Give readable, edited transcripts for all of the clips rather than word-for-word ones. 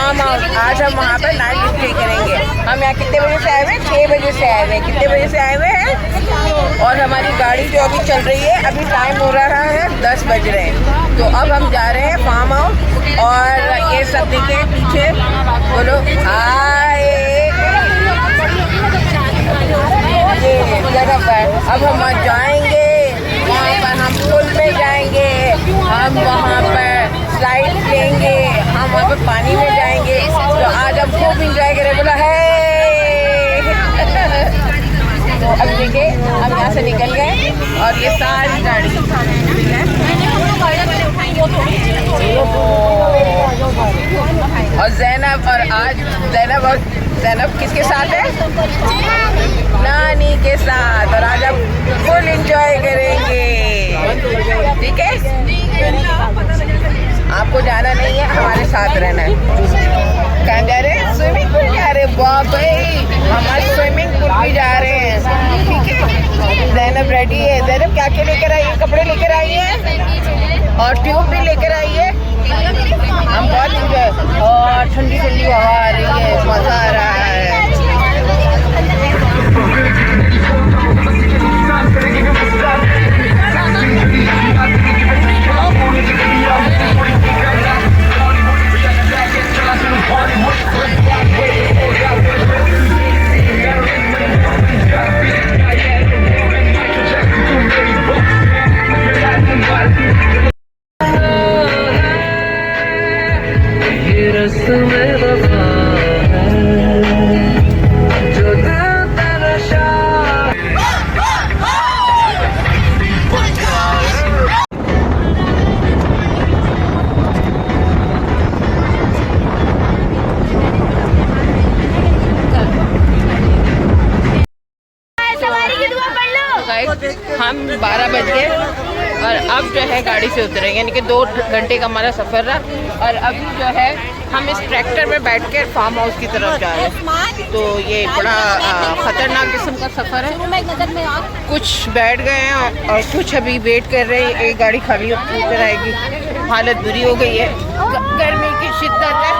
Farm house. आज हम वहाँ पर नाइट स्टे करेंगे। हम यहाँ कितने बजे से आए हुए हैं? 6 बजे से आए हुए हैं। कितने बजे से आए हुए हैं? और हमारी गाड़ी जो अभी चल रही है, अभी टाइम हो रहा है 10 बज रहे हैं। तो अब हम जा रहे हैं फार्म हाउस। और ये सब देखे पीछे, बोलो हाय, ये जगह पर अब हम जाएंगे। वहाँ पर हम पुल में जाएंगे, हम वहाँ पर स्लाइड लेंगे, हम वहाँ पर पानी में जाएंगे। तो आज हम खूब इंजॉय करें, बोला है। तो अब देखिए, हम यहाँ से निकल गए और ये सारी गाड़ी और ज़ैनब, और आज ज़ैनब किसके साथ है? नानी के साथ। और आज हम फुल एंजॉय करेंगे, ठीक है? आपको जाना नहीं है, हमारे साथ रहना है। कहाँ जा रहे हैं? स्विमिंग पूल जा रहे हैं। वाह भाई, हमारे स्विमिंग पूल भी जा रहे हैं, ठीक है? ज़ैनब रेडी है। ज़ैनब क्या क्या लेकर आई है? कपड़े लेकर आई है और ट्यूब भी लेकर आई है। हम बहुत इंजॉय, और ठंडी ठंडी हवा आ रही है, मज़ा आ रहा है। हम 12 बज गए और अब जो है गाड़ी से उतरेंगे, यानी कि 2 घंटे का हमारा सफ़र रहा। और अभी जो है हम इस ट्रैक्टर में बैठ कर फार्म हाउस की तरफ जा रहे हैं। तो ये बड़ा ख़तरनाक किस्म का सफ़र है। कुछ बैठ गए हैं और कुछ अभी वेट कर रहे हैं। एक गाड़ी खाली होकर आएगी। हालत बुरी हो गई है, गर्मी की शिद्दत है।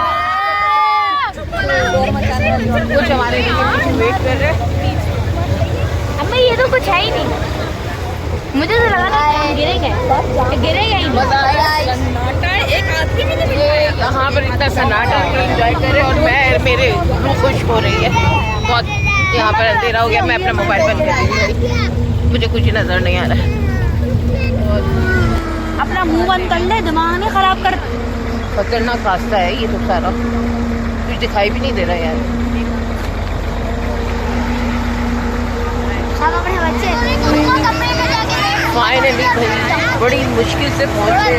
कुछ हमारे लिए वेट कर रहे हैं। ये तो कुछ है ही नहीं, मुझे तो लगा था गिरेगा ही। सन्नाटा, एक आदमी भी नहीं है यहाँ पर। इतना सन्नाटा एंजॉय करे और मैं, मेरे रूह खुश हो रही है बहुत। यहाँ पर अंधेरा हो गया, मैं अपना मोबाइल बंद कर दूँगी, मुझे कुछ नज़र नहीं आ रहा है। अपना मुंह बंद कर ले, दिमाग नहीं खराब कर। खतरनाक रास्ता है ये तो सारा, कुछ दिखाई भी नहीं दे रहा यार। फाइनली भाई बड़ी मुश्किल से पहुँचे,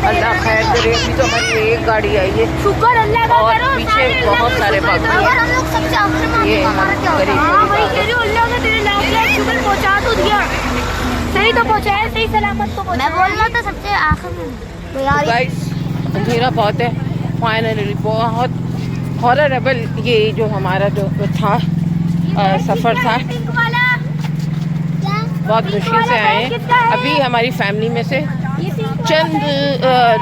अल्लाह खैर करे। अभी तो हमारी एक गाड़ी आई है, शुक्र अल्लाह का, और पीछे बहुत सारे बाकी हैं। ये पहुँचा तो दिया, सही तो पहुँचाया, सही सलामत तो। मैं बोल रहा था सबसे आखिर में। गाइस अंधेरा बहुत है। फाइनली बहुत हॉररेबल ये जो हमारा जो था सफ़र था, बहुत मुश्किल से आए हैं। अभी हमारी फैमिली में से चंद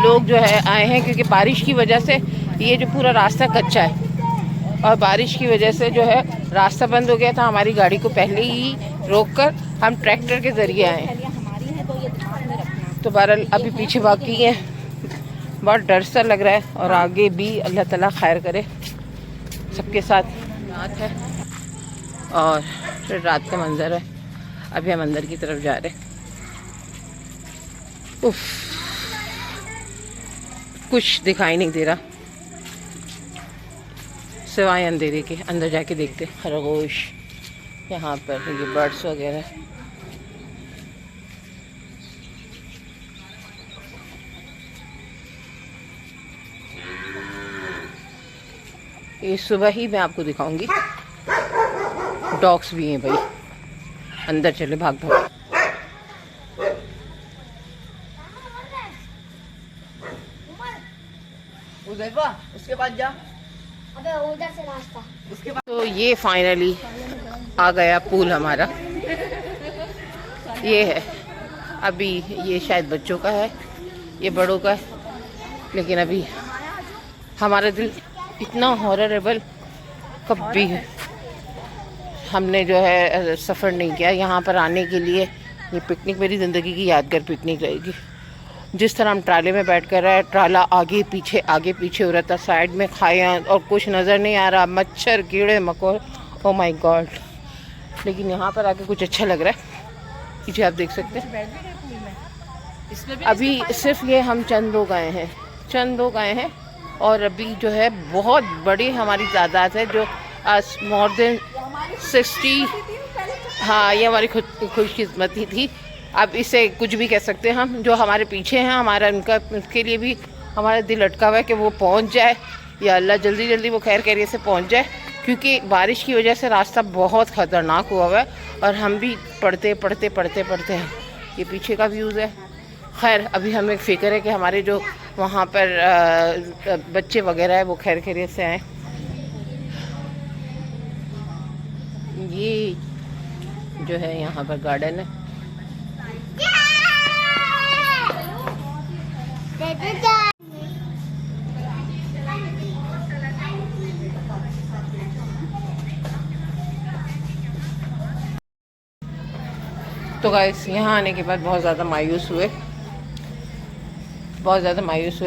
लोग जो है आए हैं, क्योंकि बारिश की वजह से ये जो पूरा रास्ता कच्चा है और बारिश की वजह से जो है रास्ता बंद हो गया था। हमारी गाड़ी को पहले ही रोककर हम ट्रैक्टर के ज़रिए आए हैं। तो बहरहाल अभी पीछे बाकी है, बहुत डर सा लग रहा है। और आगे भी अल्लाह ताला खैर करे, सबके साथ रात है और फिर रात का मंजर है। अभी हम अंदर की तरफ जा रहे हैं। उफ, कुछ दिखाई नहीं दे रहा सिवाय अंधेरे के। अंदर जाके देखते, खरगोश यहाँ पर, ये बर्ड्स वगैरह। ये सुबह ही मैं आपको दिखाऊंगी। डॉग्स भी हैं भाई, अंदर चले भाग भाग। उसके बाद जा, अबे उधर से रास्ता। उसके बाद तो ये फाइनली आ गया पूल हमारा। ये है, अभी ये शायद बच्चों का है, ये बड़ों का है, लेकिन अभी हमारा दिल इतना हॉररेबल कभी हमने जो है सफ़र नहीं किया यहाँ पर आने के लिए। ये पिकनिक मेरी ज़िंदगी की यादगार पिकनिक रहेगी। जिस तरह हम ट्राले में बैठ कर रहे, ट्राला आगे पीछे हो रहा था, साइड में खाया और कुछ नज़र नहीं आ रहा, मच्छर कीड़े मकोड़े, ओ माय गॉड। लेकिन यहाँ पर आके कुछ अच्छा लग रहा है। पीछे आप देख सकते हैं। अभी सिर्फ ये हम चंद लोग आए हैं और अभी जो है बहुत बड़ी हमारी तादाद है, जो मोर देन 60। हाँ, ये हमारी खुशकिस्मती थी। अब इसे कुछ भी कह सकते हैं हम। जो हमारे पीछे हैं, हमारा उनके लिए भी हमारा दिल अटका हुआ है कि वो पहुंच जाए, या अल्लाह जल्दी जल्दी वो खैर खैरियत से पहुंच जाए, क्योंकि बारिश की वजह से रास्ता बहुत ख़तरनाक हुआ है और हम भी पढ़ते हैं। ये पीछे का व्यूज़ है। खैर, अभी हमें फ़िक्र है कि हमारे जो वहाँ पर बच्चे वगैरह है वो खैर खैरियत से आएँ। ये जो है यहाँ पर गार्डन है। तो गाइस, यहाँ आने के बाद बहुत ज़्यादा मायूस हुए,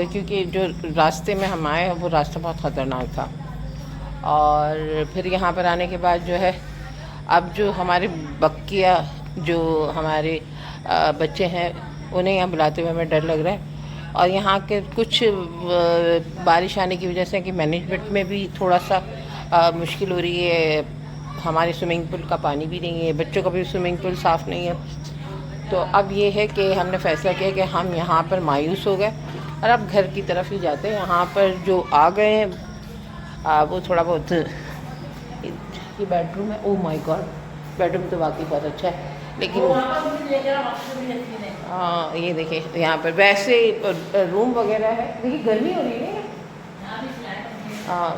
क्योंकि जो रास्ते में हम आए वो रास्ता बहुत ख़तरनाक था। और फिर यहाँ पर आने के बाद जो है, अब जो हमारे बक्किया जो हमारे बच्चे हैं, उन्हें यहाँ बुलाते हुए हमें डर लग रहा है। और यहाँ के कुछ बारिश आने की वजह से कि मैनेजमेंट में भी थोड़ा सा मुश्किल हो रही है। हमारे स्विमिंग पूल का पानी भी नहीं है, बच्चों का भी स्विमिंग पूल साफ़ नहीं है। तो अब ये है कि हमने फ़ैसला किया कि हम यहाँ पर मायूस हो गए और अब घर की तरफ ही जाते हैं। यहाँ पर जो आ गए हैं वो थोड़ा बहुत, ये बेडरूम है। ओह माय गॉड, बेडरूम तो वाकई बहुत अच्छा है। लेकिन हाँ, ये देखिए यहाँ पर वैसे रूम वगैरह है। देखिए गर्मी हो रही है हाँ,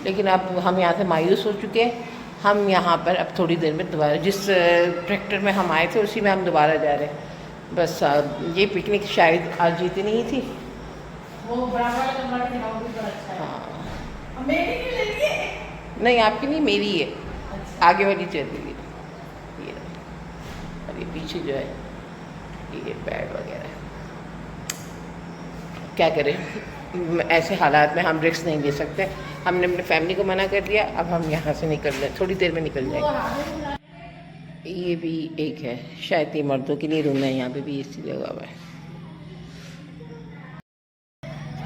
लेकिन अब हम यहाँ से मायूस हो चुके हैं। हम यहाँ पर अब थोड़ी देर में दोबारा जिस ट्रैक्टर में हम आए थे उसी में हम दोबारा जा रहे हैं। बस ये पिकनिक शायद आज इतनी ही थी। हाँ, नहीं आपकी नहीं, मेरी है। आगे वाली चल रही है ये, और ये पीछे जो है ये बेड वगैरह। क्या करें, ऐसे हालात में हम रिस्क नहीं ले सकते। हमने अपने फैमिली को मना कर दिया। अब हम यहाँ से निकल रहे, थोड़ी देर में निकल जाएंगे। ये भी एक है, शायद ये मर्दों के लिए रूम है। यहाँ पे भी एसी लगा हुआ है।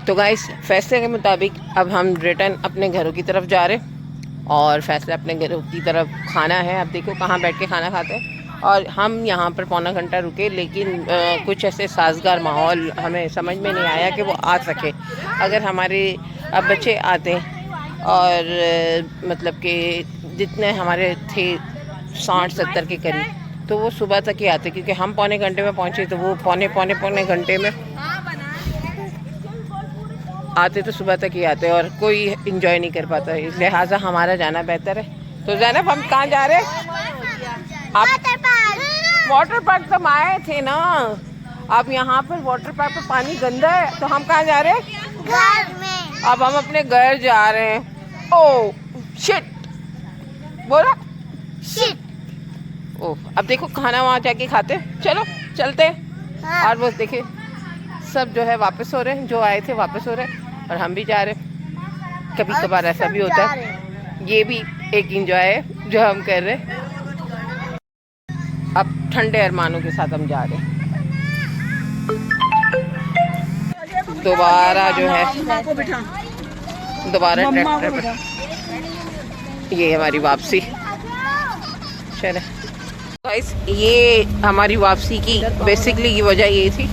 तो गाइस, फैसले के मुताबिक अब हम रिटर्न अपने घरों की तरफ जा रहे हैं और फैसला अपने घरों की तरफ खाना है। अब देखो कहाँ बैठ के खाना खाते हैं। और हम यहाँ पर पौना घंटा रुके, लेकिन कुछ ऐसे साजगार माहौल हमें समझ में नहीं आया कि वो आ सके। अगर हमारे अब बच्चे आते और मतलब कि जितने हमारे थे 60-70 के करीब, तो वो सुबह तक ही आते, क्योंकि हम पौने घंटे में पहुँचे तो वो पौने घंटे में आते, तो सुबह तक ही आते और कोई इंजॉय नहीं कर पाता। लिहाजा हमारा जाना बेहतर है। तो ज़ैनब, हम कहाँ जा रहे हैं? वाटर पार्क तो हम आए थे ना। अब यहाँ पर वाटर पार्क में पानी गंदा है, तो हम कहाँ जा रहे हैं? घर में। अब हम अपने घर जा रहे हैं। ओह शिट, बोला शिट। ओह, अब देखो खाना वहाँ जाके खाते। चलो चलते हैं। हाँ। और वो देखिए सब जो है वापस हो रहे हैं, जो आए थे वापस हो रहे हैं और हम भी जा रहे हैं। कभी कभार ऐसा भी होता है। ये भी एक इंजॉय है जो हम कर रहे हैं। अब ठंडे अरमानों के साथ हम जा रहे हैं। दोबारा जो है ट्रैक्टर पर ये हमारी वापसी। चले गाइस, ये हमारी वापसी की बेसिकली की वजह ये थी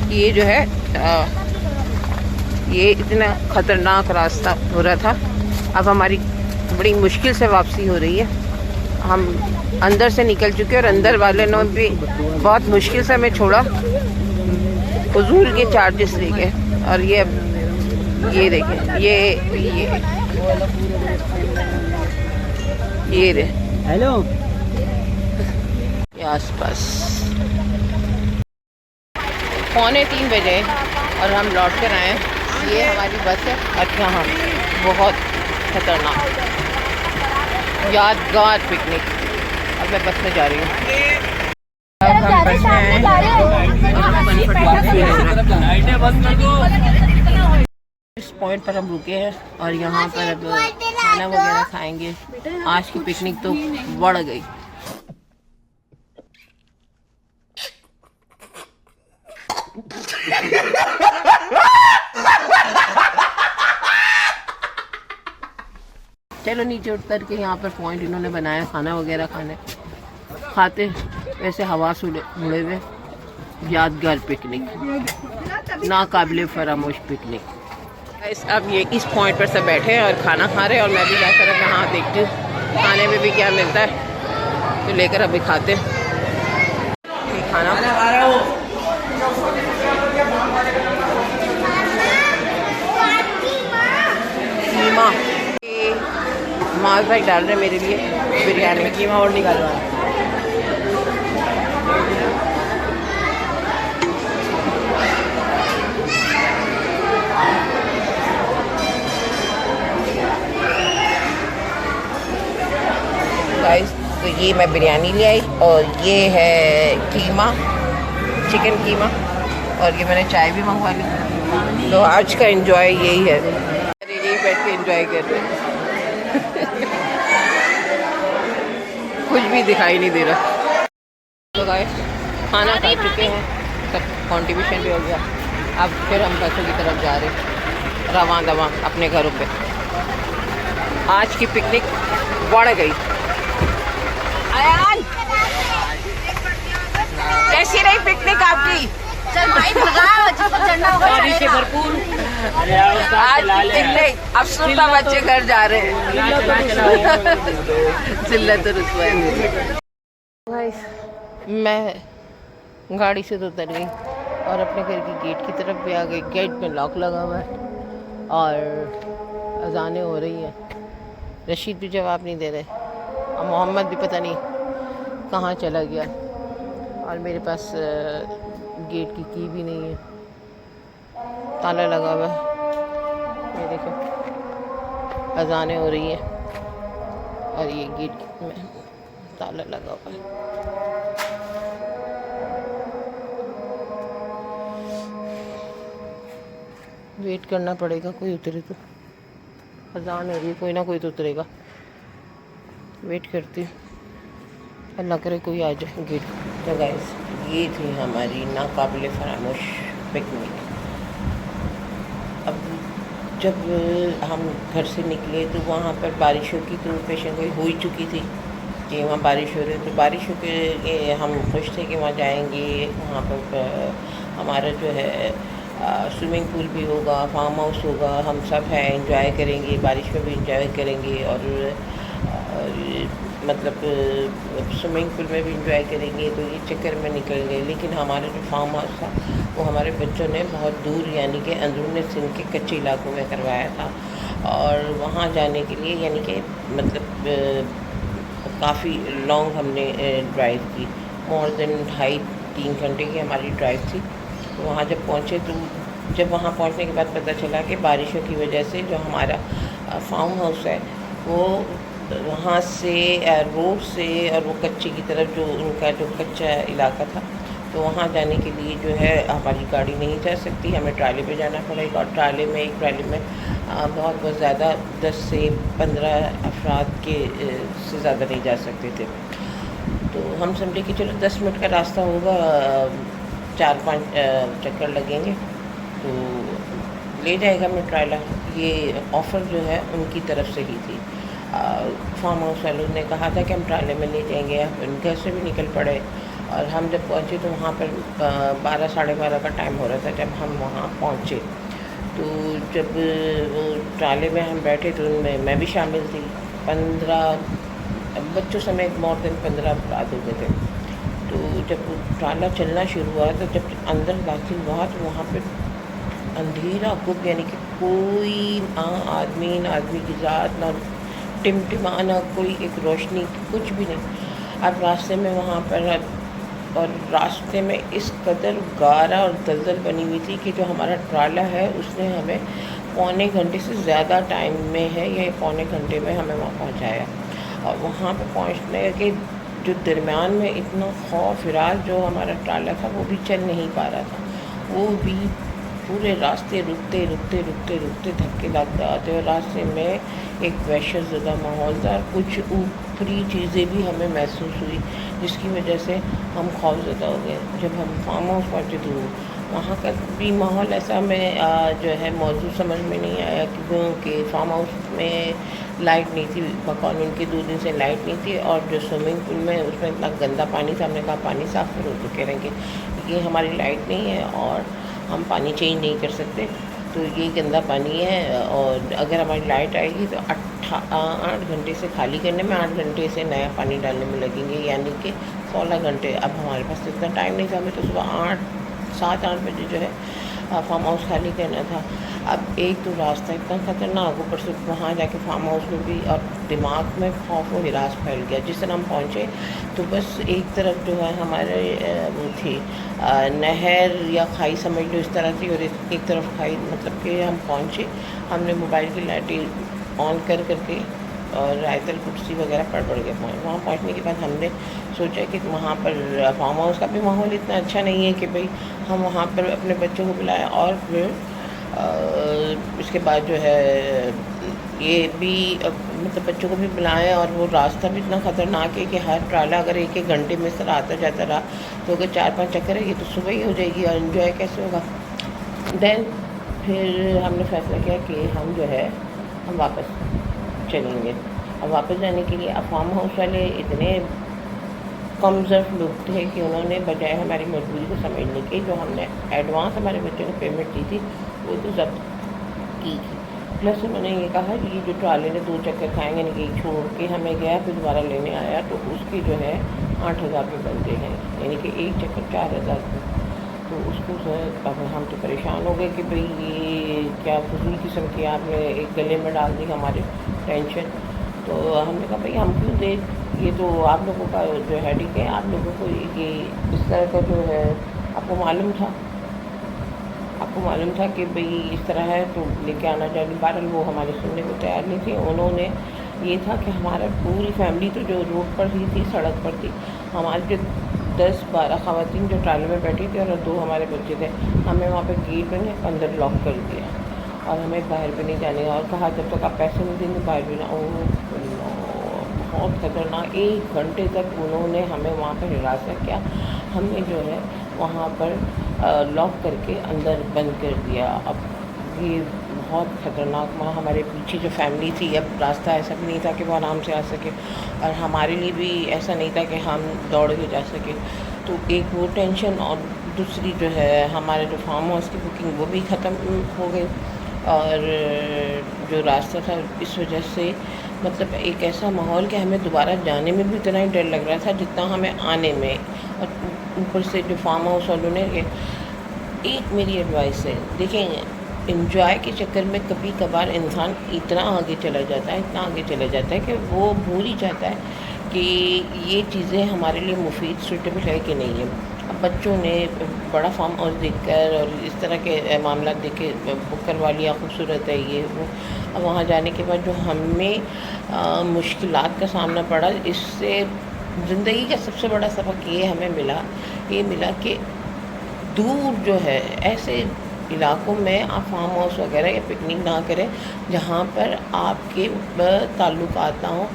कि ये जो है ये इतना ख़तरनाक रास्ता हो रहा था। अब हमारी बड़ी मुश्किल से वापसी हो रही है। हम अंदर से निकल चुके और अंदर वाले ने भी बहुत मुश्किल से हमें छोड़ा, फजूल के चार्जेस लेके। और ये देखें, ये रे हेलो ये आसपास 2:45 बजे और हम लौट कर आए। ये हमारी बस है। अच्छा हाँ, बहुत खतरनाक यादगार पिकनिक। अब मैं बस में जा रही हूँ। अब हम बस में आए हैं। इस पॉइंट पर हम रुके हैं और यहाँ पर अब खाना वगैरह खाएंगे। आज की पिकनिक तो बढ़ गई। चलो नीचे उतर के यहाँ पर पॉइंट इन्होंने बनाया खाना वगैरह खाते वैसे हवा से उड़े हुए यादगार पिकनिक, नाकाबिले फरामोश पिकनिक। अब ये इस पॉइंट पर सब बैठे हैं और खाना खा रहे हैं और मैं भी जाकर अब यहाँ देखती हूँ खाने में भी क्या मिलता है, तो लेकर अभी खाते हैं खाना। कीमा माल भाई डाल रहे हैं मेरे लिए बिरयानी में कीमा और निकाल रहा है। गाइस तो ये मैं बिरयानी ले आई और ये है कीमा, चिकन कीमा, और ये मैंने चाय भी मंगवा ली। तो आज का एंजॉय यही है, यही बैठ के एंजॉय कर रहे हैं। कुछ भी दिखाई नहीं दे रहा। तो गाइस खाना खा चुके हैं, सब कंट्रीब्यूशन भी हो गया। अब फिर हम बसों की तरफ जा रहे हैं रवां दवां अपने घरों पे। आज की पिकनिक बढ़ गई। आयान कैसी रही पिकनिक आपकी? चल भाई भगा, चढ़ना होगा भरपूर। आज पिकनिक, अब सुनता बच्चे घर जा रहे हैं। जिल्लत रुसवाई। मैं गाड़ी से तो उतर गई और अपने घर की गेट की तरफ भी आ गई। गेट में लॉक लगा हुआ है और अजानें हो रही हैं। रशीद भी जवाब नहीं दे रहे और मोहम्मद भी पता नहीं कहाँ चला गया और मेरे पास गेट की भी नहीं है, ताला लगा हुआ है। ये देखो अजानें हो रही हैं और ये गेट में ताला लगा हुआ है। वेट करना पड़ेगा, कोई उतरे तो। अजान हो रही है, कोई ना कोई तो उतरेगा। वेट करती हूँ, अल्लाह करे कोई आ जाए गेट। तो गाइस ये थी हमारी नाकाबिले फरामोश पिकनिक। अब जब हम घर से निकले तो वहाँ पर बारिशों की तो पेशन गोई हो ही चुकी थी कि वहाँ बारिश हो रही, तो बारिश हो के हम खुश थे कि वहाँ जाएंगे। वहाँ पर हमारा जो है स्विमिंग पूल भी होगा, फार्म हाउस होगा, हम सब हैं एंजॉय करेंगे, बारिश में भी एंजॉय करेंगे और मतलब स्विमिंग पूल में भी इंजॉय करेंगे। तो ये चक्कर में निकल गए, लेकिन हमारा जो फार्म हाउस था वो हमारे बच्चों ने बहुत दूर यानी कि अंदरूनी सिंध के कच्चे इलाकों में करवाया था और वहाँ जाने के लिए यानी कि मतलब काफ़ी लॉन्ग हमने ड्राइव की, मोर देन 2.5-3 घंटे की हमारी ड्राइव थी। तो वहाँ जब पहुँचे तो जब वहाँ पहुँचने के बाद पता चला कि बारिशों की वजह से जो हमारा फार्म हाउस है वो वहाँ से रोड से और वो कच्चे की तरफ जो उनका जो कच्चा इलाका था, तो वहाँ जाने के लिए जो है हमारी गाड़ी नहीं जा सकती, हमें ट्राले पे जाना पड़ेगा। और ट्राले में बहुत ज़्यादा 10 से 15 अफराद के से ज़्यादा नहीं जा सकते थे। तो हम समझे कि चलो 10 मिनट का रास्ता होगा, 4-5 चक्कर लगेंगे तो ले जाएगा मैं ट्राला। ये ऑफ़र जो है उनकी तरफ से ही थी। फार्म हाउस वालों ने कहा था कि हम ट्राले में ले जाएंगे। हम घर से भी निकल पड़े और हम जब पहुँचे तो वहाँ पर 12 साढ़े 12 का टाइम हो रहा था जब हम वहाँ पहुँचे। तो जब वो ट्राले में हम बैठे तो उनमें मैं भी शामिल थी। 15 बच्चों समेत मोर देन 15 अफराद हो गए थे। तो जब ट्राला चलना शुरू हुआ तो जब अंदर दाखिल हुआ तो वहाँ पर अंधेरा गुप, यानी कि कोई आदमी ना आदमी की ज़ात, ना टिमटिमाना, कोई एक रोशनी, कुछ भी नहीं। अब रास्ते में वहाँ पर और रास्ते में इस कदर गारा और दलदल बनी हुई थी कि जो हमारा ट्राला है उसने हमें पौने घंटे से ज़्यादा टाइम में है, ये पौने घंटे में हमें वहाँ पहुँचाया। और वहाँ पे पहुँचने के जो दरमियान में इतना खौफ राज जो हमारा ट्राला था वो भी चल नहीं पा रहा था, वो भी पूरे रास्ते रुकते रुकते रुकते रुकते धक्के लगते आते, और रास्ते में एक वहशत ज़दा माहौल था। कुछ ऊपरी चीज़ें भी हमें महसूस हुई जिसकी वजह से हम खौफज़दा हो गए। जब हम फार्म हाउस पहुँचे तो वहाँ का भी माहौल ऐसा हमें जो है मौजूद समझ में नहीं आया, क्योंकि फार्म हाउस में लाइट नहीं थी, बकौल उनके 2 दिन से लाइट नहीं थी, और जो स्विमिंग पूल में उसमें इतना गंदा पानी था। हमने कहा पानी साफ़ करो, तो कह रहे हैं कि ये हमारी लाइट नहीं है और हम पानी चेंज नहीं कर सकते, तो ये गंदा पानी है, और अगर हमारी लाइट आएगी तो 8 घंटे से खाली करने में 8 घंटे से नया पानी डालने में लगेंगे, यानी कि 16 घंटे। अब हमारे पास इतना टाइम नहीं था, हमें तो सुबह 7-8 बजे जो है फार्म हाउस खाली करना था। अब एक तो रास्ता इतना ख़तरनाक, ऊपर से वहाँ जाके फार्म हाउस में भी और दिमाग में खौफ व हिरास फैल गया। जिस तरह हम पहुँचे तो बस एक तरफ जो है हमारे वो थी नहर या खाई समझ लो, इस तरह थी, और एक तरफ खाई। मतलब कि हम पहुँचे, हमने मोबाइल की लाइटें ऑन कर करके और आयतल कुर्सी वगैरह पढ़ के वहाँ पहुँचने के बाद हमने सोचा कि वहाँ पर फार्म हाउस का भी माहौल इतना अच्छा नहीं है कि भाई हम वहाँ पर अपने बच्चों को बुलाएं, और फिर इसके बाद जो है ये भी मतलब बच्चों को भी बुलाएं, और वो रास्ता भी इतना ख़तरनाक है कि हर ट्राला अगर 1-1 घंटे में सर आता जाता रहा तो अगर 4-5 चक्कर है ये तो सुबह ही हो जाएगी, और इन्जॉय कैसे होगा। देन फिर हमने फैसला किया कि हम जो है हम वापस चलेंगे। अब वापस जाने के लिए अब फार्म हाउस वाले इतने कमज़ोर लोग थे कि उन्होंने बजाय हमारी मजबूरी को समझने के, जो हमने एडवांस हमारे बच्चों को पेमेंट दी थी वो तो जब्त की थी, प्लस उन्होंने ये कहा कि ये जो ट्राले ने 2 चक्कर खाएंगे, यानी कि छोड़ के हमें गया फिर दोबारा लेने आया, तो उसके जो है 8,000 रुपये बनते हैं, यानी कि एक चक्कर 4,000 रुपये। तो उसको जो है अब हम तो परेशान हो गए कि भाई ये क्या फजूल किस्म की आपने एक गले में डाल दी हमारे टेंशन। तो हमने कहा भाई हम क्यों दे, ये तो आप लोगों का जो हेडेक है, आप लोगों को ये इस तरह का जो है आपको मालूम था कि भाई इस तरह है तो लेके आना चाहिए। बहरहाल वो हमारे सुनने को तैयार नहीं थी। उन्होंने ये था कि हमारा पूरी फैमिली तो जो रोड पर ही थी, सड़क पर थी, हमारे जो 10-12 ख़वातीन जो ट्राले में बैठी थी और 2 हमारे बच्चे थे, हमें वहाँ पे गेट में अंदर लॉक कर दिया और हमें बाहर भी नहीं जाने, और कहा जब तक आप पैसे नहीं देंगे बाहर भी ना। बहुत ख़तरनाक 1 घंटे तक उन्होंने हमें वहाँ पर हिरासत किया। हमने जो है वहाँ पर लॉक करके अंदर बंद कर दिया। अब ये बहुत ख़तरनाक, वहाँ हमारे पीछे जो फैमिली थी, अब रास्ता ऐसा भी नहीं था कि वो आराम से आ सके, और हमारे लिए भी ऐसा नहीं था कि हम दौड़ के जा सके। तो एक वो टेंशन, और दूसरी जो है हमारे जो फार्म हाउस की बुकिंग वो भी ख़त्म हो गई, और जो रास्ता था इस वजह से मतलब एक ऐसा माहौल कि हमें दोबारा जाने में भी इतना ही डर लग रहा था जितना हमें आने में। और ऊपर से जो फार्म हाउस वालों ने, एक मेरी एडवाइस है, देखें एंजॉय के चक्कर में कभी कभार इंसान इतना आगे चला जाता है कि वो भूल ही जाता है कि ये चीज़ें हमारे लिए मुफीद सूटेबल है कि नहीं है। अब बच्चों ने बड़ा फार्म हाउस देखकर और इस तरह के मामला देख के बुक करवा लिया, खूबसूरत है ये वो। अब वहाँ जाने के बाद जो हमें मुश्किलात का सामना पड़ा, इससे ज़िंदगी का सबसे बड़ा सबक ये हमें मिला कि दूर जो है ऐसे इलाकों में आप फार्म हाउस वगैरह या पिकनिक ना करें जहाँ पर आपके ताल्लुकात ना हों,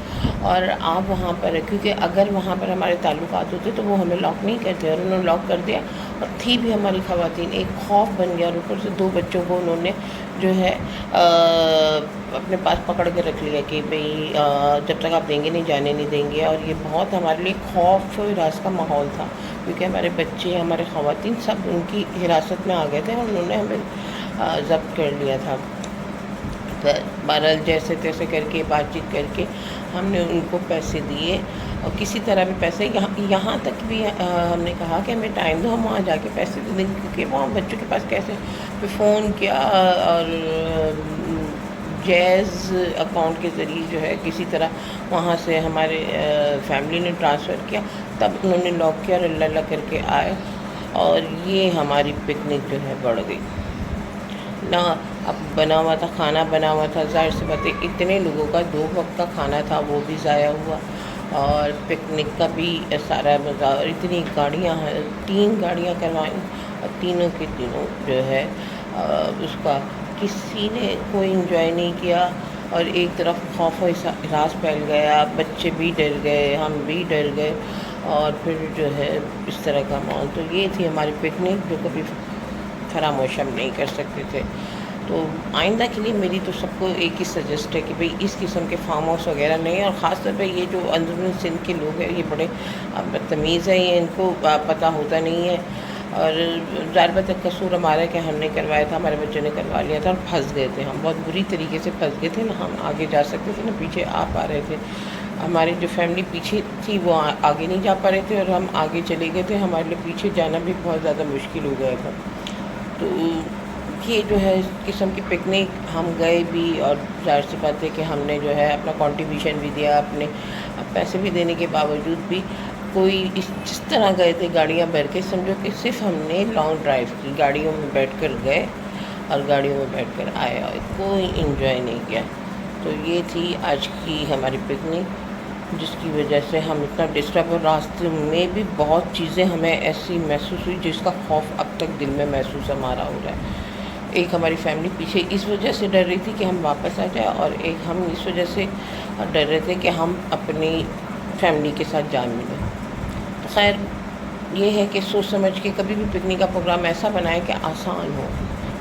और आप वहाँ पर, क्योंकि अगर वहाँ पर हमारे ताल्लुकात होते तो वो हमें लॉक नहीं करते, और उन्होंने लॉक कर दिया और थी भी हमारी ख़वातीन। एक खौफ बन गया, और ऊपर से 2 बच्चों को उन्होंने जो है अपने पास पकड़ के रख लिया कि भाई जब तक आप देंगे नहीं जाने नहीं देंगे। और ये बहुत हमारे लिए खौफ हिरास का माहौल था, क्योंकि हमारे बच्चे, हमारे ख़वातीन सब उनकी हिरासत में आ गए थे और उन्होंने हमें ज़ब्त कर लिया था। तो बहरहाल जैसे तैसे करके बातचीत करके हमने उनको पैसे दिए, और किसी तरह भी पैसे यहाँ तक भी हमने कहा कि हमें टाइम दो, हम वहाँ जाके पैसे दे देंगे, क्योंकि वहाँ बच्चों के पास कैसे फिर फ़ोन किया और जैज़ अकाउंट के ज़रिए जो है किसी तरह वहाँ से हमारे फैमिली ने ट्रांसफ़र किया, तब उन्होंने लॉक किया और अल्लाह करके आए, और ये हमारी पिकनिक जो है बढ़ गई। ना अब बना हुआ था, खाना बना हुआ था, ज़ाहिर सी बात है इतने लोगों का 2 वक्त का खाना था वो भी ज़ाया हुआ, और पिकनिक का भी सारा मज़ा। और इतनी गाड़ियाँ हैं, 3 गाड़ियाँ करवाईं और तीनों के तीनों जो है उसका किसी ने कोई इंजॉय नहीं किया। और एक तरफ खौफ और रास फैल गया, बच्चे भी डर गए, हम भी डर गए, और फिर जो है इस तरह का माहौल। तो ये थी हमारी पिकनिक जो कभी फरामोश हम नहीं कर सकते थे। तो आइंदा के लिए मेरी तो सबको एक ही सजेस्ट है कि भाई इस किस्म के फार्म हाउस वगैरह नहीं, और ख़ास तौर पे ये जो अंदरूनी सिंध के लोग हैं ये बड़े बदतमीज़ हैं, ये इनको पता होता नहीं है। और ज़ाहिर बात है कसूर हमारा है कि हमने करवाया था, हमारे बच्चों ने करवा लिया था और फंस गए थे, हम बहुत बुरी तरीके से फंस गए थे, ना हम आगे जा सकते थे ना पीछे आ पा रहे थे। हमारी जो फैमिली पीछे थी वो आगे नहीं जा पा रहे थे, और हम आगे चले गए थे, हमारे लिए पीछे जाना भी बहुत ज़्यादा मुश्किल हो गया था। तो ये जो है इस किस्म की पिकनिक हम गए भी, और ज़ाहिर सी बात है कि हमने जो है अपना कंट्रीब्यूशन भी दिया, अपने पैसे भी देने के बावजूद भी कोई जिस तरह गए थे गाड़ियाँ भर के, समझो कि सिर्फ हमने लॉन्ग ड्राइव की, गाड़ियों में बैठकर गए और गाड़ियों में बैठकर आए और कोई इंजॉय नहीं किया। तो ये थी आज की हमारी पिकनिक, जिसकी वजह से हम इतना डिस्टर्ब, और रास्ते में भी बहुत चीज़ें हमें ऐसी महसूस हुई जिसका खौफ अब तक दिल में महसूस हमारा हो रहा है। एक हमारी फैमिली पीछे इस वजह से डर रही थी कि हम वापस आ जाए, और एक हम इस वजह से डर रहे थे कि हम अपनी फैमिली के साथ जा मिलें। तो खैर ये है कि सोच समझ के कभी भी पिकनिक का प्रोग्राम ऐसा बनाए कि आसान हो,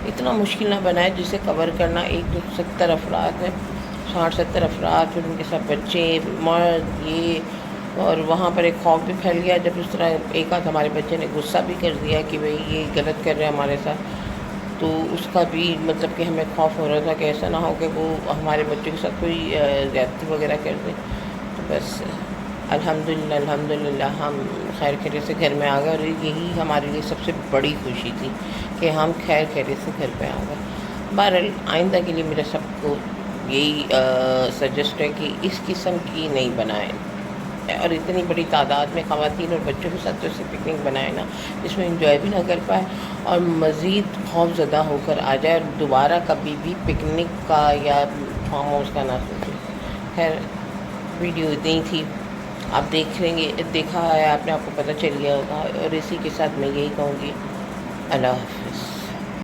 इतना मुश्किल ना बनाए जिसे कवर करना। एक तो 70 अफराद हैं, 60-70 अफराद, फिर उनके साथ बच्चे, मर्द, ये, और वहाँ पर एक खौफ भी फैल गया जब उस तरह एक आध हमारे बच्चे ने गुस्सा भी कर दिया कि भाई ये गलत कर रहे हैं हमारे साथ। तो उसका भी मतलब कि हमें खौफ हो रहा था कि ऐसा ना हो कि वो हमारे बच्चों के साथ कोई ज़्यादती वगैरह कर दे। तो बस अल्हम्दुलिल्लाह हम खैर खैरियत से घर में आ गए, और यही हमारे लिए सबसे बड़ी खुशी थी कि हम खैर खैरियत से घर पे आ गए। बहरहाल आइंदा के लिए मेरा सबको यही सजेस्ट है कि इस किस्म की नहीं बनाएं, और इतनी बड़ी तादाद में ख़वातीन और बच्चों के साथ तो ऐसे पिकनिक बनाए ना जिसमें इंजॉय भी ना कर पाए और मज़ीद खौफज़दा होकर आ जाए, और दोबारा कभी भी पिकनिक का या फार्म हाउस का ना सोचें। खैर वीडियो इतनी थी, आप देखा है आपने, आपको पता चल गया होगा, और इसी के साथ मैं यही कहूँगी, अल्लाह हाफ़िज़।